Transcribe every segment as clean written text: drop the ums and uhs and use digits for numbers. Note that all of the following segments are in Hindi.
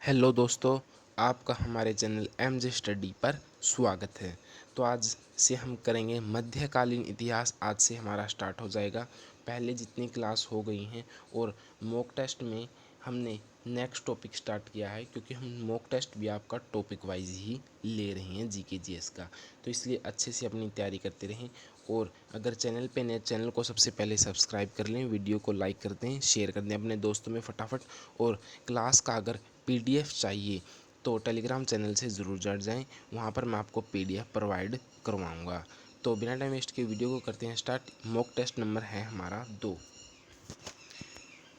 हेलो दोस्तों, आपका हमारे चैनल एम जे स्टडी पर स्वागत है। तो आज से हम करेंगे मध्यकालीन इतिहास। आज से हमारा स्टार्ट हो जाएगा। पहले जितनी क्लास हो गई हैं और मॉक टेस्ट में हमने नेक्स्ट टॉपिक स्टार्ट किया है, क्योंकि हम मॉक टेस्ट भी आपका टॉपिक वाइज ही ले रहे हैं जीके जीएस का। तो इसलिए अच्छे से अपनी तैयारी करते रहें। और अगर चैनल पे नए, चैनल को सबसे पहले सब्सक्राइब कर लें, वीडियो को लाइक कर दें, शेयर कर दें अपने दोस्तों में फटाफट। और क्लास का अगर पीडीएफ चाहिए तो टेलीग्राम चैनल से ज़रूर जुड़ जाएं, वहां पर मैं आपको पीडीएफ प्रोवाइड करवाऊंगा। तो बिना टाइम वेस्ट के वीडियो को करते हैं स्टार्ट। मॉक टेस्ट नंबर है हमारा 2।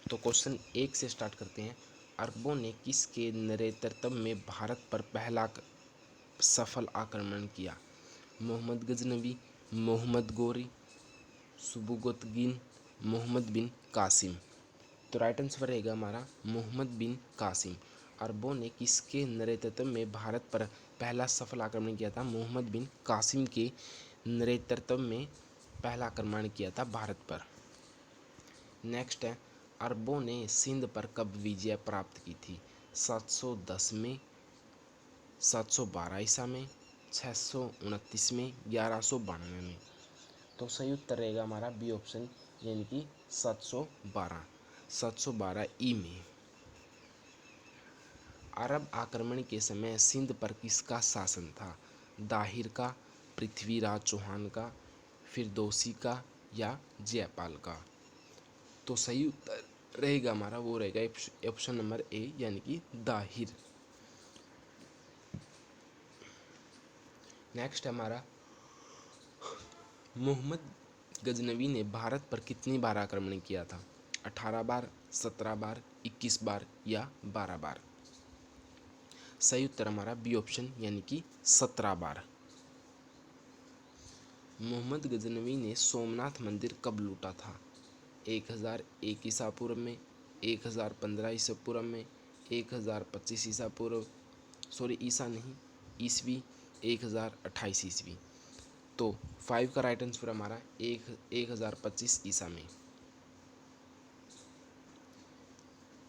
तो क्वेश्चन 1 से स्टार्ट करते हैं। अरबों ने किसके नेतृत्व में भारत पर पहला सफल आक्रमण किया? मोहम्मद गजनवी, मोहम्मद गोरी, सुबुगतगिन, मोहम्मद बिन कासिम। तो राइट आंसर रहेगा हमारा मोहम्मद बिन कासिम। अरबों ने किसके नेतृत्व में भारत पर पहला सफल आक्रमण किया था? मोहम्मद बिन कासिम के नेतृत्व में पहला आक्रमण किया था भारत पर। नेक्स्ट है, अरबों ने सिंध पर कब विजय प्राप्त की थी? 710 में, 712 ईसा में, 629 में, 1192 में। तो सही उत्तर रहेगा हमारा बी ऑप्शन, यानी कि 712, 712 ई में। अरब आक्रमण के समय सिंध पर किसका शासन था? दाहिर का, पृथ्वीराज चौहान का, फिरदौसी का या जयपाल का? तो सही उत्तर रहेगा हमारा, वो रहेगा ऑप्शन नंबर ए, यानी कि दाहिर। नेक्स्ट हमारा, मोहम्मद गजनवी ने भारत पर कितनी बार आक्रमण किया था? 18 बार, 17 बार, 21 बार या 12 बार? सही उत्तर हमारा बी ऑप्शन, यानी कि 17 बार। मोहम्मद गजनवी ने सोमनाथ मंदिर कब लूटा था? 1001 ईसा पूर्व में, 1015 ईसा पूर्व में, 1025 ईसा पूर्व, सॉरी ईसा नहीं, ईसवी, 1028 ईसवी। तो 5 का राइट आंसर हमारा 1025 ईसा में।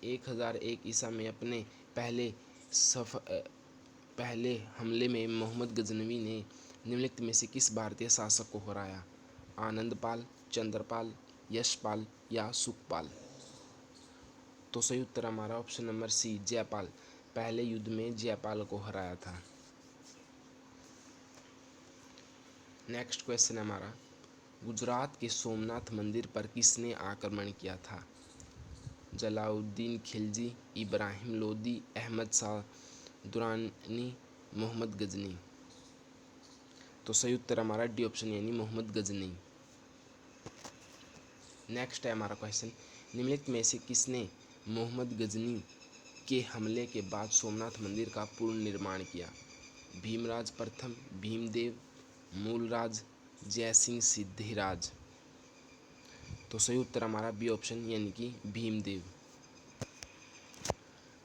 1001 ईसा में अपने पहले हमले में मोहम्मद गजनवी ने निम्नलिखित में से किस भारतीय शासक को हराया? आनंदपाल, चंद्रपाल, यशपाल या सुखपाल? तो सही उत्तर हमारा ऑप्शन नंबर सी, जयपाल। पहले युद्ध में जयपाल को हराया था। नेक्स्ट क्वेश्चन हमारा, गुजरात के सोमनाथ मंदिर पर किसने आक्रमण किया था? जलाउद्दीन खिलजी, इब्राहिम लोदी, अहमद शाह दुरानी, मोहम्मद गजनी? तो सही उत्तर हमारा डी ऑप्शन, यानी मोहम्मद गजनी। नेक्स्ट है हमारा क्वेश्चन, निम्नलिखित में से किसने मोहम्मद गजनी के हमले के बाद सोमनाथ मंदिर का पूर्ण निर्माण किया? भीमराज प्रथम, भीमदेव, मूलराज, जयसिंह सिद्धिराज? तो सही उत्तर हमारा बी ऑप्शन, यानी कि भीमदेव।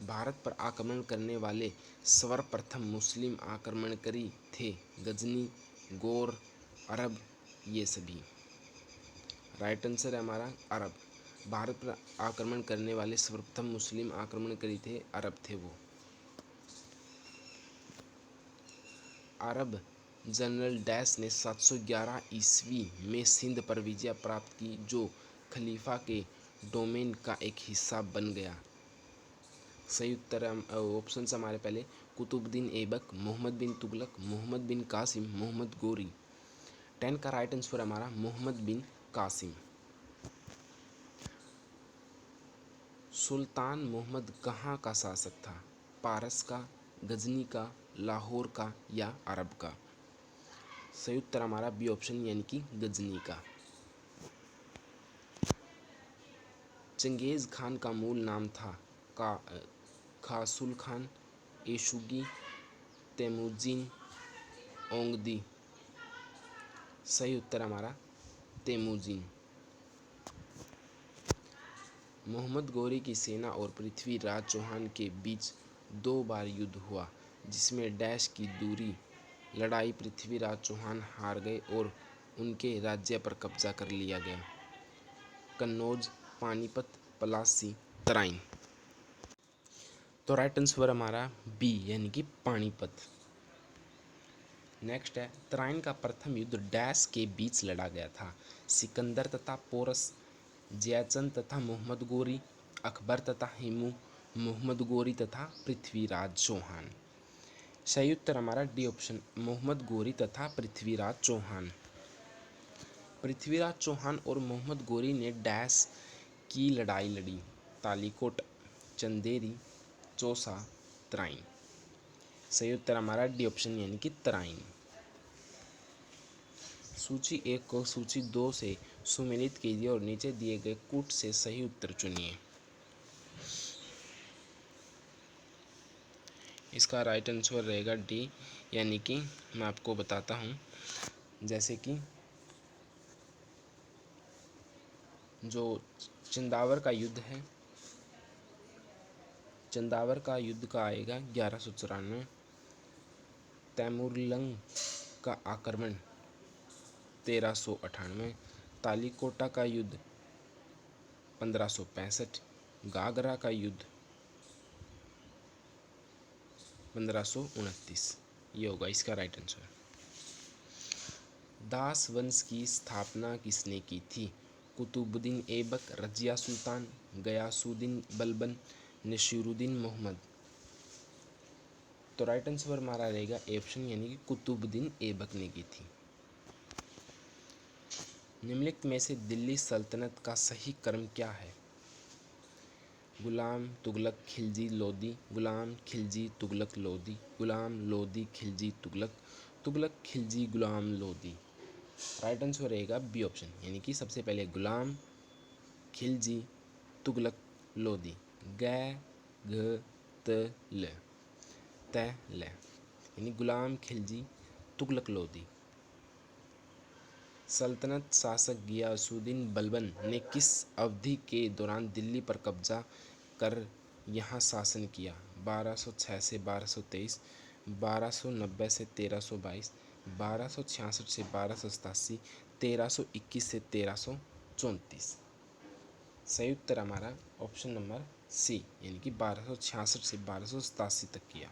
भारत पर आक्रमण करने वाले सर्वप्रथम मुस्लिम आक्रमणकारी थे? गजनी, गौर, अरब, ये सभी? राइट आंसर है हमारा अरब। भारत पर आक्रमण करने वाले सर्वप्रथम मुस्लिम आक्रमणकारी थे, अरब थे वो। अरब जनरल डैश ने 711 ईस्वी में सिंध पर विजय प्राप्त की, जो खलीफा के डोमेन का एक हिस्सा बन गया? सही उत्तर ऑप्शन हमारे पहले, कुतुबुद्दीन ऐबक, मोहम्मद बिन तुगलक, मोहम्मद बिन कासिम, मोहम्मद गोरी। 10 का राइट आंसर हमारा मोहम्मद बिन कासिम। सुल्तान मोहम्मद कहाँ का शासक था? पारस का, गजनी का, लाहौर का या अरब का? सही उत्तर हमारा बी ऑप्शन, यानी कि गजनी का। चंगेज खान का मूल नाम था? का खासुल खान, एशुगी, तेमुजिन, ओंगदी? सही उत्तर हमारा तेमुजिन। मोहम्मद गौरी की सेना और पृथ्वीराज चौहान के बीच 2 बार युद्ध हुआ, जिसमें डैश की दूरी लड़ाई पृथ्वीराज चौहान हार गए और उनके राज्य पर कब्जा कर लिया गया? कन्नौज, पानीपत, पलासी, तराइन? तो राइट आंसर हमारा बी यानी कि पानीपत। नेक्स्ट है, तराइन का प्रथम युद्ध डैश के बीच लड़ा गया था? सिकंदर तथा पोरस, जयचंद तथा मोहम्मद गोरी, अकबर तथा हिमू, मोहम्मद गोरी तथा पृथ्वीराज चौहान। सही उत्तर हमारा डी ऑप्शन, मोहम्मद गोरी तथा पृथ्वीराज चौहान। पृथ्वीराज चौहान और मोहम्मद गोरी ने डैश की लड़ाई लड़ी? तालीकोट, चंदेरी, चौसा, तराइन। सही उत्तर हमारा डी ऑप्शन यानी कि तराइन। सूची 1 को सूची 2 से सुमेलित कीजिए और नीचे दिए गए कूट से सही उत्तर चुनिए। इसका राइट आंसर रहेगा डी, यानी कि मैं आपको बताता हूँ, जैसे कि जो चंदावर का युद्ध है, चंदावर का युद्ध का आएगा 1194, तैमूरलंग का आक्रमण 1398, तालीकोटा का युद्ध 1565, गागरा का युद्ध 1529। ये होगा इसका राइट आंसर। दास वंश की स्थापना किसने की थी? कुतुबुद्दीन ऐबक, रजिया सुल्तान, गयासुद्दीन बलबन, नसीरुद्दीन मोहम्मद। तो राइट आंसर हमारा रहेगा ए ऑप्शन यानी कि कुतुबुद्दीन ऐबक ने की थी। निम्नलिखित में से दिल्ली सल्तनत का सही क्रम क्या है? गुलाम, तुगलक, खिलजी, लोदी, गुलाम, खिलजी, तुगलक, लोदी, गुलाम, लोदी, खिलजी, तुगलक, तुगलक, खिलजी, गुलाम, लोदी। राइट आंसर रहेगा बी ऑप्शन, यानी कि सबसे पहले गुलाम, खिलजी, तुगलक, लोदी। ग घ त ल, त ल, यानी गुलाम, खिलजी, तुगलक, लोदी। सल्तनत शासक गियासुद्दीन बलबन ने किस अवधि के दौरान दिल्ली पर कब्जा कर यहाँ शासन किया? 1206 से 1223, 1290 से 1322, 1266 से 1287, 1321 से 1334। सही उत्तर हमारा ऑप्शन नंबर सी, यानी कि 1266 से 1287 तक किया।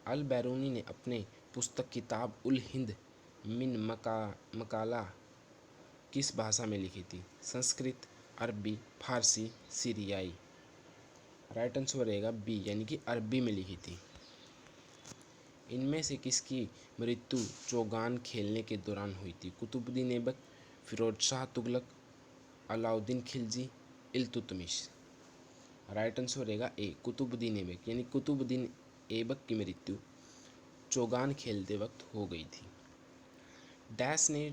अल बैरूनी ने अपने पुस्तक किताब उल हिंद मिन मकाला किस भाषा में लिखी थी? संस्कृत, अरबी, फारसी, सीरियाई। राइट आंसर रहेगा बी, यानी कि अरबी में लिखी थी। इनमें से किसकी मृत्यु चौगान खेलने के दौरान हुई थी? कुतुबुद्दीन ऐबक, फिरोज शाह तुगलक, अलाउद्दीन खिलजी, इल्तुतमिश। राइट आंसर रहेगा ए, कुतुबुद्दीन ऐबक, यानी कुतुबुद्दीन ऐबक की मृत्यु चौगान खेलते वक्त हो गई थी। डैश ने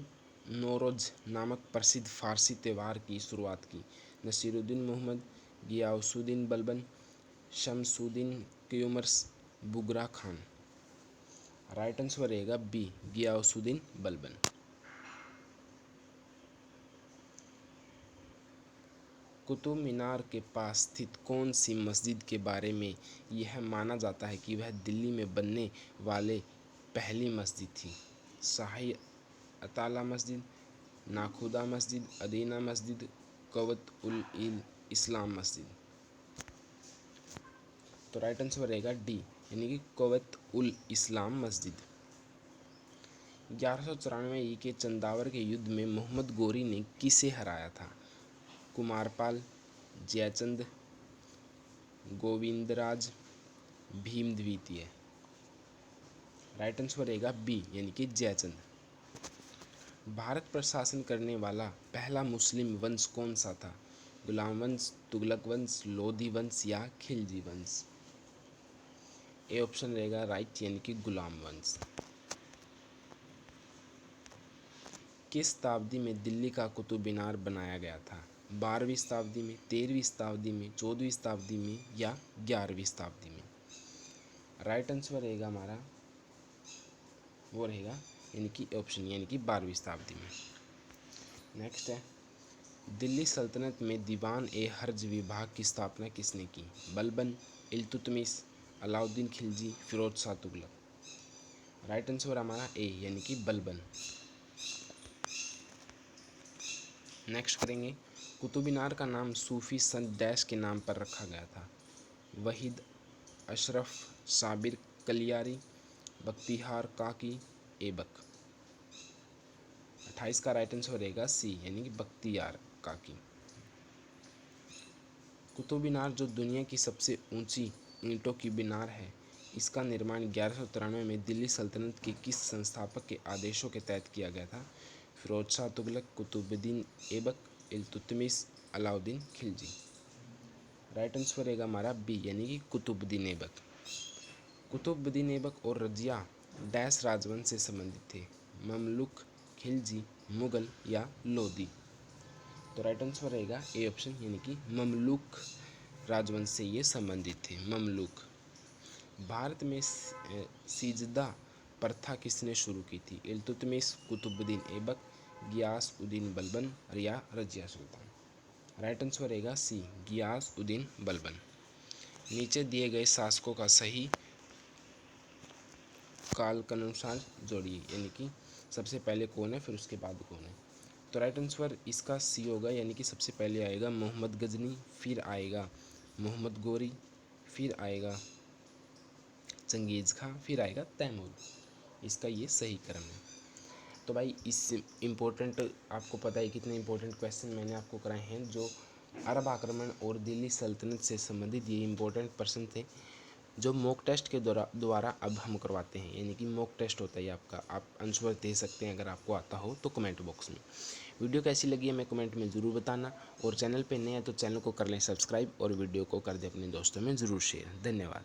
नौरोज नामक प्रसिद्ध फारसी त्यौहार की शुरुआत की? नसीरुद्दीन मोहम्मद, गियासुद्दीन बलबन, शमसुद्दीन क्यूमर्स, बुगरा खान। राइट आंसर रहेगा बी, गियासुद्दीन बलबन। कुतुब मीनार के पास स्थित कौन सी मस्जिद के बारे में यह माना जाता है कि वह दिल्ली में बनने वाले पहली मस्जिद थी? शाही अताला मस्जिद, नाखुदा मस्जिद, अदीना मस्जिद, कवत उल इस्लाम मस्जिद। तो राइट आंसर रहेगा डी, यानी कि कवत उल इस्लाम मस्जिद। 1194 के चंदावर के युद्ध में मोहम्मद गोरी ने किसे हराया था? कुमारपाल, जयचंद, गोविंदराज, भीम द्वितीय। राइट आंसर रहेगा बी, यानी कि जयचंद। भारत पर शासन करने वाला पहला मुस्लिम वंश कौन सा था? गुलाम वंश, तुगलक वंश, लोधी वंश या खिलजी वंश। ए ऑप्शन रहेगा राइट, यानी कि गुलाम वंश। किस शताब्दी में दिल्ली का कुतुब मीनार बनाया गया था? 12वीं शताब्दी में, 13वीं शताब्दी में, 14वीं शताब्दी में या 11वीं शताब्दी में? राइट आंसर रहेगा हमारा वो रहेगा, यानी कि ऑप्शन, यानी कि 12वीं शताब्दी में। नेक्स्ट है, दिल्ली सल्तनत में दीवान ए हर्ज विभाग की स्थापना किसने की? बलबन, इल्तुतमिश, अलाउद्दीन खिलजी, फिरोज शाह तुगलक। राइट आंसर हमारा ए, यानी कि बलबन। नेक्स्ट करेंगे, कुतुब मीनार का नाम सूफी संत डैश के नाम पर रखा गया था? वहीद अशरफ, साबिर कलियारी, बख्तियार काकी, ऐबक। 28 का राइट आंसर रहेगा सी यानी कि बख्तियार काकी। कुतुब मीनार जो दुनिया की सबसे ऊंची ईंटों की मीनार है, इसका निर्माण 1193 में दिल्ली सल्तनत के किस संस्थापक के आदेशों के तहत किया गया था? फिरोज शाह तुगलक, कुतुबुद्दीन ऐबक, इल्तुतमिश, अलाउद्दीन खिलजी। राइट आंसर रहेगा हमारा बी यानी कि कुतुबुद्दीन ऐबक। कुतुबुद्दीन ऐबक और रजिया डैश राजवंश से संबंधित थे? ममलुक, खिलजी, मुगल या लोदी। तो राइट आंसर रहेगा ए ऑप्शन यानी कि ममलुक राजवंश से ये संबंधित थे, ममलुक। भारत में सिजदा प्रथा किसने शुरू की थी? इल्तुतमिश, कुतुबुद्दीन ऐबक, गियास उद्दीन बलबन या रजिया सुल्तान। राइट आंसर रहेगा सी गियास उद्दीन बलबन। नीचे दिए गए शासकों का सही काल के अनुसार जोड़िए, यानी कि सबसे पहले कौन है फिर उसके बाद कौन है। तो राइट आंसर इसका सी होगा यानी कि सबसे पहले आएगा मोहम्मद गजनी, फिर आएगा मोहम्मद गोरी, फिर आएगा चंगेज़ खां, फिर आएगा तैमूर। इसका ये सही क्रम है। तो भाई इस इम्पोर्टेंट आपको पता है कितने इम्पोर्टेंट क्वेश्चन मैंने आपको कराए हैं जो अरब आक्रमण और दिल्ली सल्तनत से संबंधित। ये इम्पोर्टेंट प्रश्न थे जो मॉक टेस्ट के द्वारा अब हम करवाते हैं, यानी कि मॉक टेस्ट होता है आपका। आप आंसर दे सकते हैं अगर आपको आता हो तो कमेंट बॉक्स में। वीडियो कैसी लगी है हमें कमेंट में ज़रूर बताना, और चैनल पे नए हैं तो चैनल को कर लें सब्सक्राइब और वीडियो को कर दें अपने दोस्तों में ज़रूर शेयर। धन्यवाद।